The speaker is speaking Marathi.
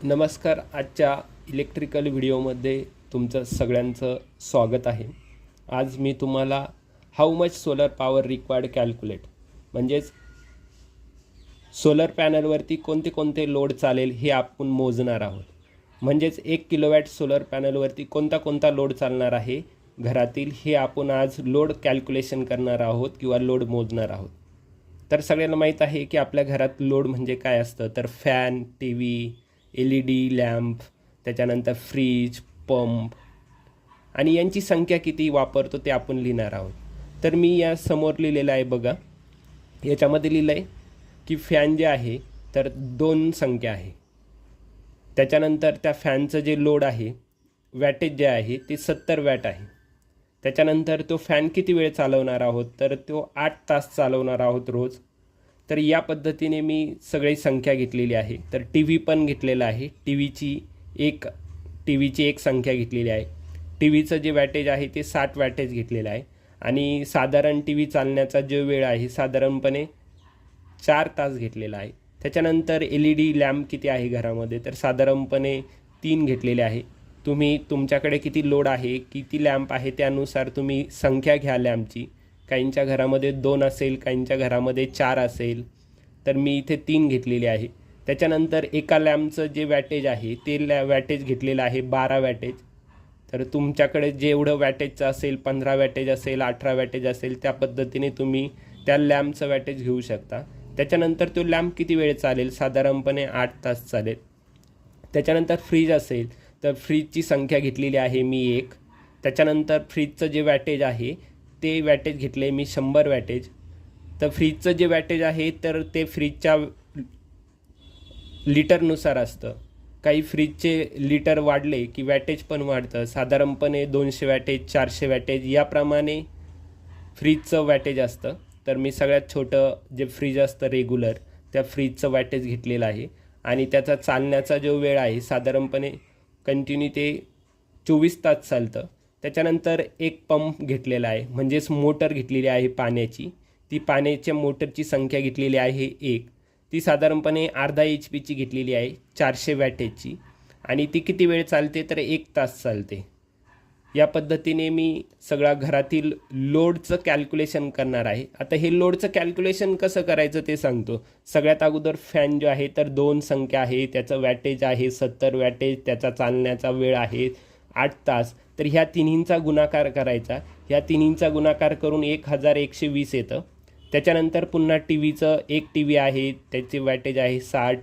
नमस्कार. आजच्या इलेक्ट्रिकल व्हिडिओमध्ये तुमचं सगळ्यांचं स्वागत आहे. आज मी तुम्हाला how much solar power required calculate म्हणजेच सोलर पॅनलवरती कोणते कोणते लोड चालेल हे आपण मोजणार आहोत. म्हणजेच 1 किलोवॅट सोलर पॅनलवरती कोणता कोणता लोड चालणार आहे घरातील हे आपण आज लोड कॅल्क्युलेशन करणार आहोत किंवा लोड मोजणार आहोत. तर सगळ्यांना माहीत आहे की आपल्या घरात लोड म्हणजे काय असतं. तर fan, T V, LED lamp, त्याच्यानंतर फ्रीज, पंप आणि यांची संख्या किती वापरतो ते आपण लिहिणार आहोत. तर मी या समोर लिहिलेलं आहे बघा. याच्यामध्ये लिहिलं आहे की फॅन जे आहे तर 2 संख्या आहे. त्याच्यानंतर त्या फॅनचं जे लोड आहे वॅटेज जे आहे ते 70 वॅट आहे. त्याच्यानंतर तो फॅन किती वेळ चालवणार आहोत तर तो 8 तास चालवणार आहोत रोज. तर या पद्धतीने मी सगळी संख्या घेतलेली आहे. तर टी व्ही पण घेतलेला आहे. टी व्हीची एक संख्या घेतलेली आहे. टी व्हीचं जे वॅटेज आहे ते 60 वॅटेज घेतलेलं आहे आणि साधारण टी व्ही चालण्याचा जो वेळ आहे साधारणपणे 4 तास घेतलेला आहे. त्याच्यानंतर LED लॅम्प किती आहे घरामध्ये तर साधारणपणे 3 घेतलेले आहे. तुम्ही तुमच्याकडे किती लोड आहे, किती लॅम्प आहे त्यानुसार तुम्ही संख्या घ्या लॅम्पची. काहींच्या घरामध्ये 2 असेल, काहींच्या घरामध्ये 4 असेल, तर मी इथे 3 घेतलेली आहे. त्याच्यानंतर एका लॅम्पचं जे वॅटेज आहे ते वॅटेज घेतलेलं आहे 12 वॅटेज. तर तुमच्याकडे जेवढं वॅटेजचं असेल, 15 वॅटेज असेल, 18 वॅटेज असेल, त्या पद्धतीने तुम्ही त्या लॅम्पचं वॅटेज घेऊ शकता. त्याच्यानंतर तो लॅम्प किती वेळ चालेल, साधारणपणे 8 तास चालेल. त्याच्यानंतर फ्रीज असेल तर फ्रीजची संख्या घेतलेली आहे मी 1. त्याच्यानंतर फ्रीजचं जे वॅटेज आहे ते वॅटेज घेतले मी 100 वॅटेज. तर फ्रीजचं जे वॅटेज आहे तर ते फ्रीजच्या लिटरनुसार असतं. काही फ्रीजचे लिटर वाढले की वॅटेज पण वाढतं. साधारणपणे 200 वॅटेज, 400 वॅटेज याप्रमाणे फ्रीजचं वॅटेज असतं. तर मी सगळ्यात छोटं जे फ्रीज असतं रेग्युलर त्या फ्रीजचं वॅटेज घेतलेलं आहे आणि त्याचा चालण्याचा जो वेळ आहे साधारणपणे कंटिन्यू ते 24 तास चालतं. त्याच्यानंतर एक पंप घेतलेला आहे म्हणजेच मोटर घेतलेली आहे पाण्याची. ती पाण्याच्या मोटरची संख्या घेतलेली आहे 1. ती साधारणपणे अर्धा HP घेतलेली आहे 400 वॅटेजची आणि ती किती वेळ चालते तर 1 तास चालते. या पद्धतीने मी सगळा घरातील लोडचं कॅल्क्युलेशन करणार आहे. आता हे लोडचं कॅल्क्युलेशन कसं करायचं ते सांगतो. सगळ्यात अगोदर फॅन जो आहे तर 2 संख्या आहे, त्याचं वॅटेज आहे 70 वॅटेज, त्याचा चालण्याचा वेळ आहे 8 तास. तर ह्या तिन्हींचा गुणाकार करायचा. ह्या तिन्हींचा गुणाकार करून 1120 येतं. त्याच्यानंतर पुन्हा टी व्हीचं एक टी व्ही आहे, त्याचे वॅटेज आहे 60,